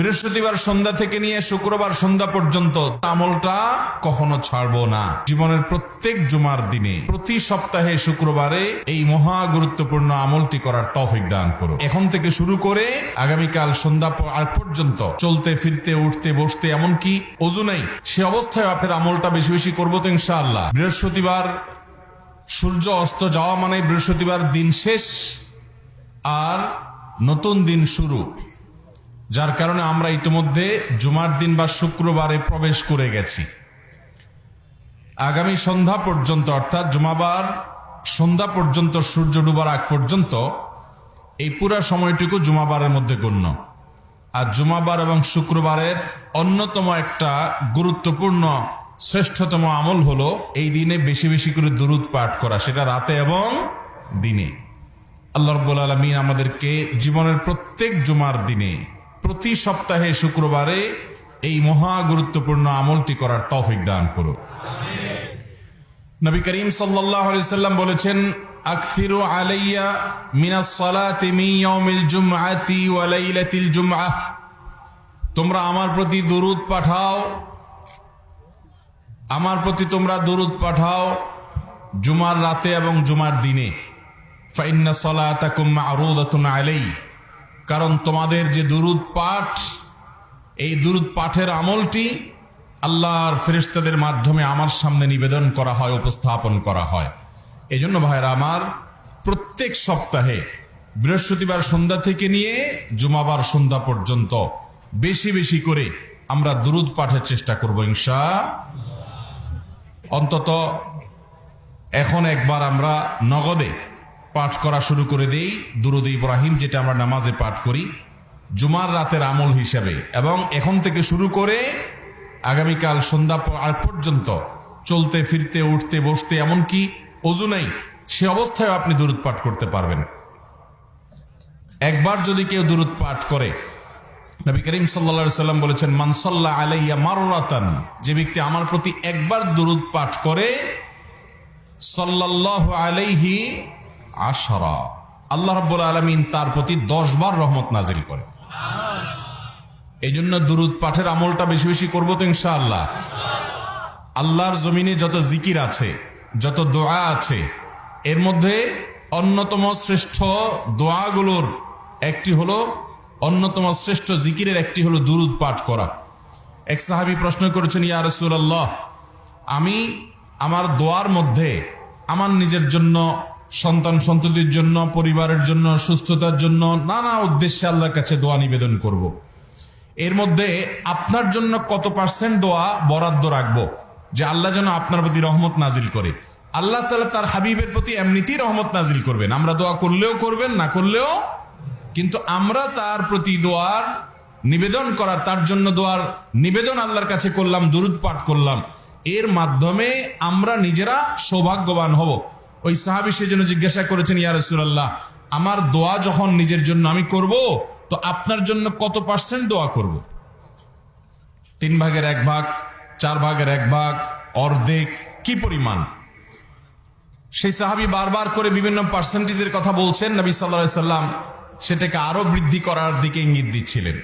বৃহস্পতিবার সন্ধ্যা থেকে নিয়ে শুক্রবার সন্ধ্যা পর্যন্ত আমলটা কখনো ছাড়বো না। জীবনের প্রত্যেক জুমার দিনে প্রতি সপ্তাহে শুক্রবারে এই মহা গুরুত্বপূর্ণ আমলটি করার তৌফিক দান করো। এখন থেকে শুরু করে আগামীকাল সন্ধ্যা পর্যন্ত চলতে ফিরতে উঠতে বসতে এমনকি ওযু নেই সে অবস্থায় আপনার আমলটা বেশি বেশি করবো তো ইনশাআল্লাহ। বৃহস্পতিবার সূর্য অস্ত যাওয়া মানে বৃহস্পতিবার দিন শেষ আর নতুন দিন শুরু, যার কারণে আমরা ইতিমধ্যে জুমার দিন বা শুক্রবারে প্রবেশ করে গেছি। আগামী সন্ধ্যা পর্যন্ত অর্থাৎ জুমাবার সন্ধ্যা পর্যন্ত সূর্য ডুবার আগ পর্যন্ত এই পুরা সময়টুকু জুমাবারের মধ্যে গণ্য। আর জুমাবার এবং শুক্রবারের অন্যতম একটা গুরুত্বপূর্ণ শ্রেষ্ঠতম আমল হলো এই দিনে বেশি বেশি করে দুরূদ পাঠ করা, সেটা রাতে এবং দিনে। আল্লাহ রাব্বুল আলামিন আমাদেরকে জীবনের প্রত্যেক জুমার দিনে প্রতি সপ্তাহে শুক্রবারে এই মহা গুরুত্বপূর্ণ আমলটি করার তৌফিক দান করুন। নবী করিম সাল্লাল্লাহু আলাইহি সাল্লাম বলেছেন, আকসিরু আলাইয়া মিনাস সালাতি মিন ইয়াউমিল জুমআতি ওয়া লাইলাতিল জুমআহ, তোমরা আমার প্রতি দুরূদ পাঠাও, আমার প্রতি তোমরা দুরূদ পাঠাও জুমার রাতে এবং জুমার দিনে। ফাইন্না সালাতাকুম মা'রুদাতুন আলাই, কারণ তোমাদের যে দুরূদ পাঠ, এই দুরূদ পাঠের আমলটি আল্লাহর ফেরেশতাদের মাধ্যমে আমার সামনে নিবেদন করা হয়, উপস্থাপন করা হয়। এই জন্য ভাইরা আমার, প্রত্যেক সপ্তাহে বৃহস্পতিবার সন্ধ্যা থেকে নিয়ে জুমাবার সন্ধ্যা পর্যন্ত বেশি বেশি করে আমরা দুরূদ পাঠের চেষ্টা করব ইনশাআল্লাহ। অন্তত এখন একবার আমরা নগদে পাঠ করা শুরু করে দেই দুরূদ ইব্রাহিম, যেটা আমরা নামাজে পাঠ করি জুমার রাতের আমল হিসাবে, এবং এখন থেকে শুরু করে আগামীকাল সন্ধ্যা পর্যন্ত চলতে ফিরতে উঠতে বসতে এমনকি ওযু নেই সে অবস্থায় আপনি দুরূদ পাঠ করতে পারবেন। একবার যদি কেউ দুরূদ পাঠ করে, নবী করিম সাল্লাল্লাহু আলাইহি সাল্লাম বলেছেন, মান সাল্লা আলাইয়া মাররাতান, যে ব্যক্তি আমার প্রতি একবার দুরূদ পাঠ করে, সাল্লাল্লাহু আলাইহি আশরা, আল্লাহ রাব্বুল আলামিন তার প্রতি 10 বার রহমত নাজিল করে। এই জন্য দুরূদ পাঠের আমলটা বেশি বেশি করবো তো ইনশাআল্লাহ। আল্লাহর জমিনে যত জিকির আছে, যত দোয়া আছে, এর মধ্যে অন্যতম শ্রেষ্ঠ দোয়াগুলোর একটি হলো, অন্যতম শ্রেষ্ঠ জিকিরের একটি হলো দুরূদ পাঠ করা। এক সাহাবী প্রশ্ন করেছেন, ইয়া রাসূলুল্লাহ, আমি আমার দোয়ার মধ্যে আমার নিজের জন্য, সন্তান সন্ততির জন্য, পরিবারের জন্য, সুস্থতার জন্য নানা উদ্দেশ্যে আল্লাহর কাছে দোয়া নিবেদন করব। এর মধ্যে আপনার জন্য কত পার্সেন্ট দোয়া বরাদ্দ রাখবো যে আল্লাহ যেন আপনার প্রতি রহমত নাজিল করে? আল্লাহ তাআলা তার হাবিবের প্রতি এমনিতেই রহমত নাজিল করবেন, আমরা দোয়া করলেও করবেন, না করলেও, কিন্তু আমরা তার প্রতি দোয়ার নিবেদন করার, তার জন্য দোয়ার নিবেদন আল্লাহর কাছে করলাম, দুরূদ পাঠ করলাম, এর মাধ্যমে আমরা নিজেরা সৌভাগ্যবান হব। ওই সাহাবী সেজন্য জিজ্ঞাসা করেছেন, ইয়া রাসূলুল্লাহ, আমার দোয়া যখন নিজের জন্য আমি করব, তো আপনার জন্য কত পার্সেন্ট দোয়া করব? 3 ভাগের 1 ভাগ, 4 ভাগের 1 ভাগ, অর্ধেক, কি পরিমাণ? সেই সাহাবী বারবার করে বিভিন্ন পার্সেন্টেজের কথা বলছেন। নবী সাল্লাল্লাহু আলাইহি সাল্লাম সেটাকে আরো বৃদ্ধি করার দিকে ইঙ্গিত দিচ্ছিলেন।